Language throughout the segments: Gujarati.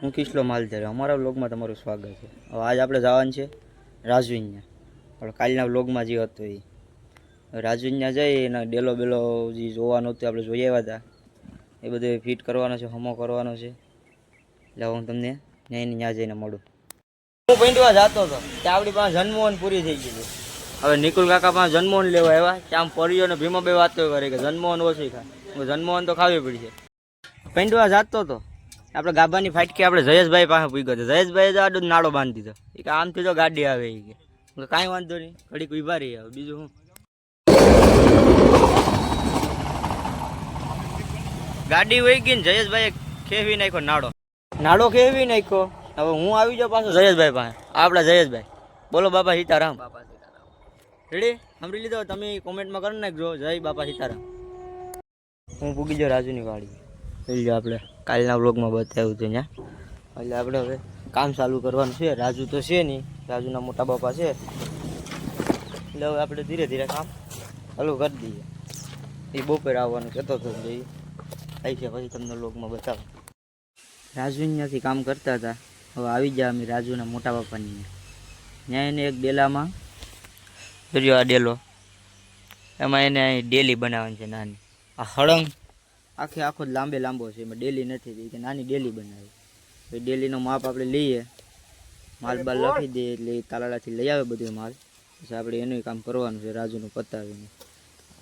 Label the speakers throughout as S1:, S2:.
S1: હું કિશલો માલધારી, અમારા વ્લોગમાં તમારું સ્વાગત છે। હવે આજ આપણે જવાનું છે રાજવીન્યા, આપણે કાલના વ્લોગમાં જે હતો એ રાજવીન્યા જઈ અને ડેલો બેલો જે જોવાનું હતું આપણે જોઈ આવ્યા હતા, એ બધું ફિટ કરવાનો છે, હમો કરવાનો છે। એટલે હું તમને ત્યાં જઈને મળું। હું પૈંડવા જતો હતો ત્યાં આપણી પાસે જન્મોહન પૂરી થઈ ગઈ છે। હવે નિકુલ કાકા પાસે જન્મોહન લેવા આવ્યા, ત્યાં પરીઓ અને ભીમાભાઈ વાતો કરે કે જન્મોહન ઓછી ખાય, જન્મોહન તો ખાવી પડશે। પૈંડવા જતો હતો આપણે ગાભાની ફાટકી આપણે જયેશભાઈ પાસે પૂગ્યો હતો। જયેશભાઈ આડો નાળો બાંધી દીધો, એ કે આમથી તો ગાડી આવે, એ કે કાંઈ વાંધો નહીં, ઘડીક ઉભા રહી આવે, બીજું શું। ગાડી વહી ગઈ ને જયેશભાઈ ખેવી નાખ્યો નાળો ખેવી નાખ્યો। હવે હું આવી જાઉં પાછો જયેશભાઈ પાસે, આપણા જયેશભાઈ બોલો બાપા સીતારામ। રેડી સાંભળી લીધો તમે, કોમેન્ટમાં કરી નાખજો જય બાપા સીતારામ। હું પૂગી જાઉં રાજુની વાડી, જોઈ લો આપણે કાલના વ્લોગમાં બતાવ્યું હતું ત્યાં। એટલે આપણે હવે કામ ચાલુ કરવાનું છે। રાજુ તો છે નહીં, રાજુના મોટા બાપા છે, એટલે હવે આપણે ધીરે ધીરે કામ ચાલુ કરી દઈએ। એ બપોર આવવાનું કહેતો હતો, એટલે આવી છે પછી તમને વ્લોગમાં બતાવો। રાજુ ત્યાંથી કામ કરતા હતા, હવે આવી ગયા અમે રાજુના મોટા બાપાની ત્યાં। એને એક ડેલામાં જોયો, આ ડેલો એમાં એને અહીં ડેલી બનાવવાની છે નાની। આ હળંગ આખો લાંબો છે, એમાં ડેલી નથી, કે નાની ડેલી બનાવી। એ ડેલીનો માપ આપણે લઈએ, માલ બાલ લખી દઈએ, એટલે એ તાલાળાથી લઈ આવે બધું માલ, પછી આપણે એનું કામ કરવાનું છે રાજુનું પતાવીને।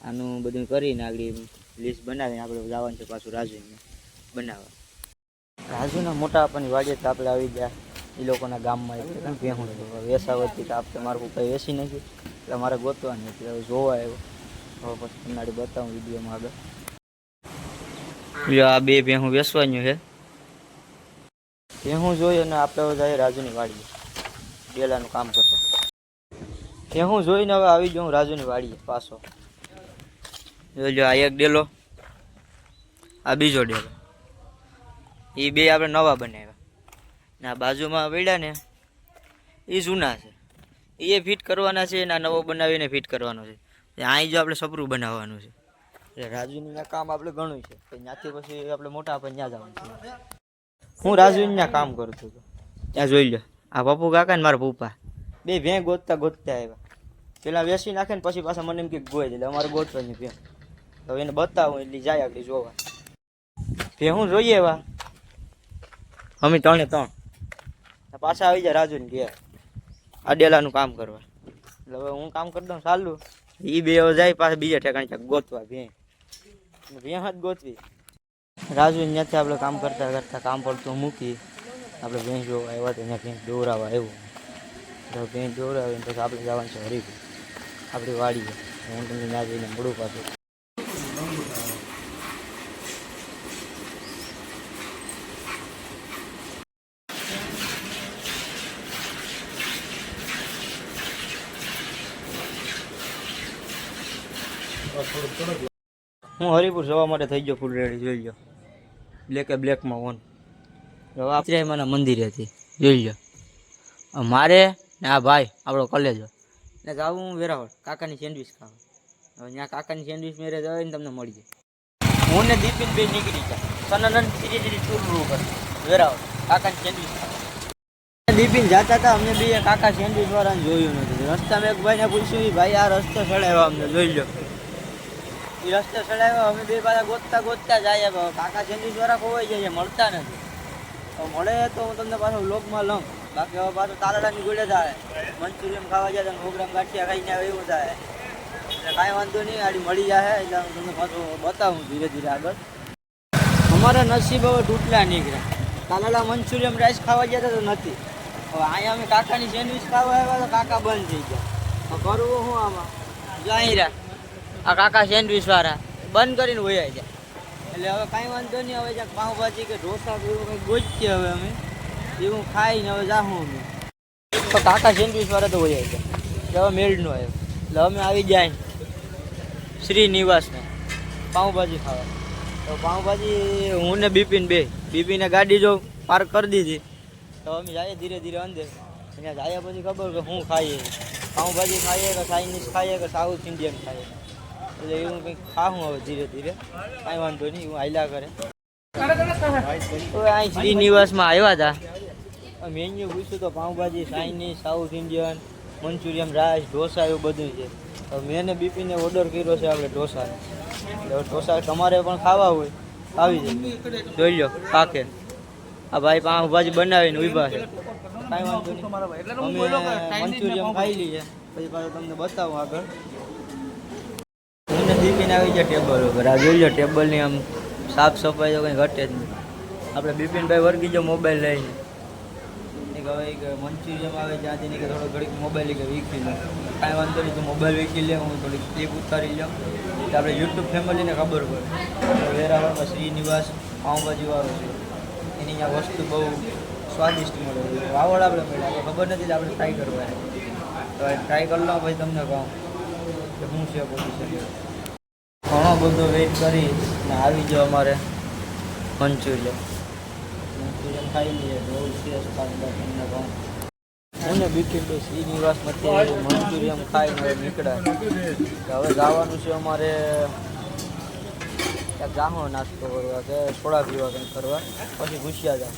S1: આનું બધું કરીને આગળ લિસ્ટ બનાવીને આપણે જવાનું છે પાછું રાજુને બનાવવા। રાજુના મોટા આપવાની વાડીએ તો આપણે આવી ગયા એ લોકોના ગામમાં, ભેહું વેસાવતી તો આપણે મારું કંઈ વેસી નાખ્યું, એટલે મારે ગોતવાની હતી, હવે જોવા આવ્યો। હવે પછી તમને બતાવું વિડીયોમાં આગળ। આ બે ભેહું વેસવાનું છે, ભેહું જોઈ અને આપણે જાય રાજુની વાડીએ ડેલાનું કામ કરતો। ભેહું જોઈને હવે આવી ગયો હું રાજુની વાડીએ પાછો। જોઈ આ એક ડેલો, આ બીજો ડેલો, એ બે આપણે નવા બનાવ્યા ને આ બાજુમાં પડ્યા ને એ જૂના છે, એ ફિટ કરવાના છે ને આ નવો બનાવીને ફિટ કરવાનો છે। અહીં જો આપણે સપરું બનાવવાનું છે, એટલે રાજુનું કામ આપણે ઘણું છે, ત્યાંથી પછી આપણે મોટા આપણે ત્યાં જવાનું છે। હું રાજુના કામ કરું છું ત્યાં, જોઈ લો આ પપ્પુ કાકા ને મારા પપ્પા બે ભેં ગોતતા આવ્યા, પેલા વેસી નાખે ને પછી પાછા મને એમ કે ગોઈ દે, અમારે ગોતવાની ભેં, તો એને બતાવું એટલે જાય આગળ જોવા। ભેહું જોઈએ એવા અમે 3 પાછા આવી જાય રાજુને ઘેર આ ડેલાનું કામ કરવા। એટલે હવે હું કામ કરી દઉં ચાલુ, એ બે જાય પાછા બીજા ઠેકાણે ગોતવા ભેં જ ગોતવી। રાજુ ત્યાંથી આપણે કામ કરતા કામ પડતું મૂકી આપણે ભેંસ જોવા આવ્યા તો ત્યાં ભેંસ દોરાવા આવ્યું, તો ભેંસ દોરાવીને પછી આપણે જવાનું છે હરીપુર આપણી વાડીએ। હું તમને ત્યાં જઈને મળું પાછું। હું હરિપુર જવા માટે થઈ ગયો ફૂલ રેડી, જોઈ લો બ્લેકમાં ઓન। હવે આપણે મારા મંદિરે હતી, જોઈ લો મારે ને આ ભાઈ આપણો કલેજો ને જાવું હું વેરાવળ કાકાની સેન્ડવીચ ખાવા। હવે ત્યાં કાકાની સેન્ડવીચ મેરે જવાય ને તમને મળી જાય। હું ને દીપિન બે નીકળી ગયા સનાનંદ ધીરે ધીરે ટૂર કર વેરાવળ કાકાની સેન્ડવીચ ખાવા। દીપિન જતા હતા, અમને બે કાકા સેન્ડવીચ વાળાને જોયું નથી, રસ્તામાં એક ભાઈને પૂછ્યું, ભાઈ આ રસ્તો ચડાવ્યો અમને, જોઈ લો એ રસ્તે ચડાવ્યો। અમે બે પાછા ગોતતા જાય, કાકા સેન્ડવીચ વાળા ખોવાઈ જાય, મળતા નથી, તો મળે તો હું તમને પાછો વ્લોગમાં લઉં, બાકી હવે પાછું તાલાળાની ગોળે થાય, મંચુરિયન ખાવા જાય તો પ્રોગ્રામ ગાંઠિયા ખાઈને આવે એવું થાય, એટલે કાંઈ વાંધો નહીં, આડી મળી જાય એટલે હું તમને પાછું બતાવું ધીરે ધીરે આગળ। અમારા નસીબ હવે તૂટલા નીકળ્યા, તાલાળા મંચુરિયન રાઈસ ખાવા ગયા તો નથી, હવે અહીંયા અમે કાકાની સેન્ડવીચ ખાવા આવ્યા તો કાકા બંધ થઈ ગયા, કરવું શું આમાં જાય રહ્યા આ કાકા સેન્ડવીચ વાળા બંધ કરીને વયા જાય, એટલે હવે કાંઈ વાંધો નહીં, હવે જ્યાં પાઉંભાજી કે ઢોસા કે એવું કંઈ ગોચીએ હવે અમે એવું ખાઈને હવે જાઉં અમે, તો કાકા સેન્ડવીચ વાળા તો વયા જાય, એટલે હવે મેળનો આવ્યો, એટલે અમે આવી જાય શ્રીનિવાસને પાઉંભાજી ખાવા। તો પાઉંભાજી હું ને બીપીને ગાડી જો પાર્ક કરી દીધી, તો અમે જઈએ ધીરે ધીરે અંદર, ત્યાં જાય પછી ખબર કે શું ખાઈએ, પાઉંભાજી ખાઈએ કે ચાઇનીઝ ખાઈએ કે સાઉથ ઇન્ડિયન ખાઈએ, એટલે એવું કંઈક ખાવું હવે ધીરે ધીરે, કાંઈ વાંધો નહીં, હું હાલ્યા કરે। અહીં શ્રીનિવાસમાં આવ્યા હતા, મેન્યુ પૂછ્યું તો pav bhaji, Chinese, south Indian, Manchurian, rice, dosa એવું બધું છે. મેં ને બીપીને ઓર્ડર કર્યો છે આપણે ઢોસાનો. ઢોસા તમારે પણ ખાવા હોય આવી જાય, જોઈ લો પાકે. આ ભાઈ પાઉંભાજી બનાવીને ઊભા છે, કાંઈ વાંધો નહીં. અમે મંચુરિયન ખાઈ લઈએ પછી પાછું તમને બતાવું આગળ. મને બીપીને આવી જાય ટેબલ ઉપર. આ જોઈ લો ટેબલની આમ સાફ સફાઈ તો કંઈ ઘટે જ નહીં. આપણે બિપિનભાઈ વર્ગી જો મોબાઈલ લઈને હવે મંચુરિયન આવે ત્યાંથી કે થોડો ઘડીક મોબાઈલ કે વીખી લે. કાંઈ વાંધો નહીં, તો મોબાઈલ વીખી લે, હું થોડીક ક્લિપ ઉતારી લઉં એટલે આપણે યુટ્યુબ ફેમિલીને ખબર પડે. વેરાવળમાં શ્રીનિવાસ પાઉંભાજી વાળો છે, એની અહીંયા વસ્તુ બહુ સ્વાદિષ્ટ મળે છે. વાવડ આપણે મળે, આપણે ખબર નથી આપણે ટ્રાય કરવા, તો ટ્રાય કરી લો પછી તમને કહું કે શું છે પછી. ઘણો બધો વેઇટ કરી ને આવી ગયો અમારે મંચુરિયન ખાઈ લઈએ. બહુ ટેસ્ટ તમને કહું. હું ને બીપીનભાઈ શ્રીનિવાસમાંથી મંચુરિયન ખાઈને નીકળ્યા. હવે જવાનું છે અમારે ક્યાંક જામો નાસ્તો કરવા કે સોડા પીવા કંઈક કરવા, પછી ઘૂસ્યા જાવ.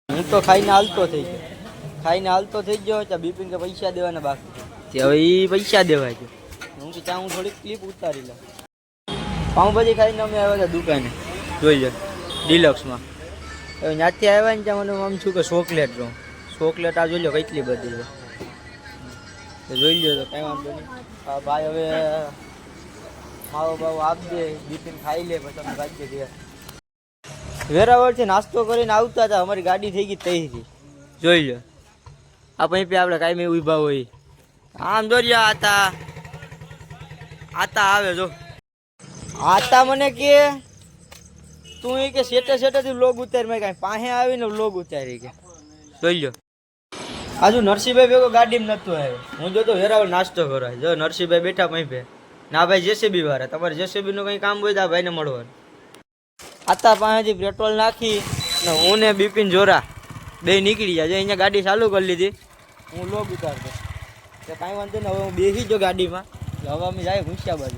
S1: હું તો ખાઈને હાલતો થઈ ગયો ત્યાં બીપીન કે પૈસા દેવાના બાકી. હવે એ પૈસા દેવાય છે. હું કે ત્યાં હું થોડીક ક્લિપ ઉતારી લઉં. પાઉંભાજી ખાઈને અમે આવ્યા હતા દુકાને, જોઈ લો ડિલક્સમાં. હવે ત્યાંથી આવ્યા ને ત્યાં મને આમ છું કે ચોકલેટ જો ચોકલેટ આ જોઈ લો કેટલી બધી છે, તો જોઈ લો તો કંઈ વાંધો નહીં. હા ભાઈ હવે માવો બાવો આપી દે, બીપીને ખાઈ લે પછી અમે ગાડી ગયા. વેરાવળથી નાસ્તો કરીને આવતા હતા, અમારી ગાડી થઈ ગઈ તૈયારી, જોઈ લો. આ પછી આપણે કાંઈ ઊભા હોય આમ જોઈ આતા આવે જો. આતા મને કે તું એ કે સેટેથી વ્લોગ ઉતાર, મેં કાંઈ પાસે આવીને વ્લોગ ઉતારી કે જોઈ લો. આજુ નરસિંહભાઈ ભેગો ગાડીમાં નહોતો આવ્યો, હું જોતો વેરાવળ નાસ્તો કરાય. જો નરસિંહભાઈ બેઠા પૈપે ના ભાઈ જેસીબી વાળા, તમારે જેસીબીનું કંઈ કામ હોય તો આ ભાઈને મળવાનું. આતા પાસેથી પેટ્રોલ નાખી ને હું ને બીપીન જોરા બે નીકળી જાય. અહીંયા ગાડી ચાલુ કરી લીધી, હું વ્લોગ ઉતારતો. તો કાંઈ વાંધો નહીં, હવે હું બેસી જો ગાડીમાં. હવે અમે જાય ઘૂસ્યા બાજુ.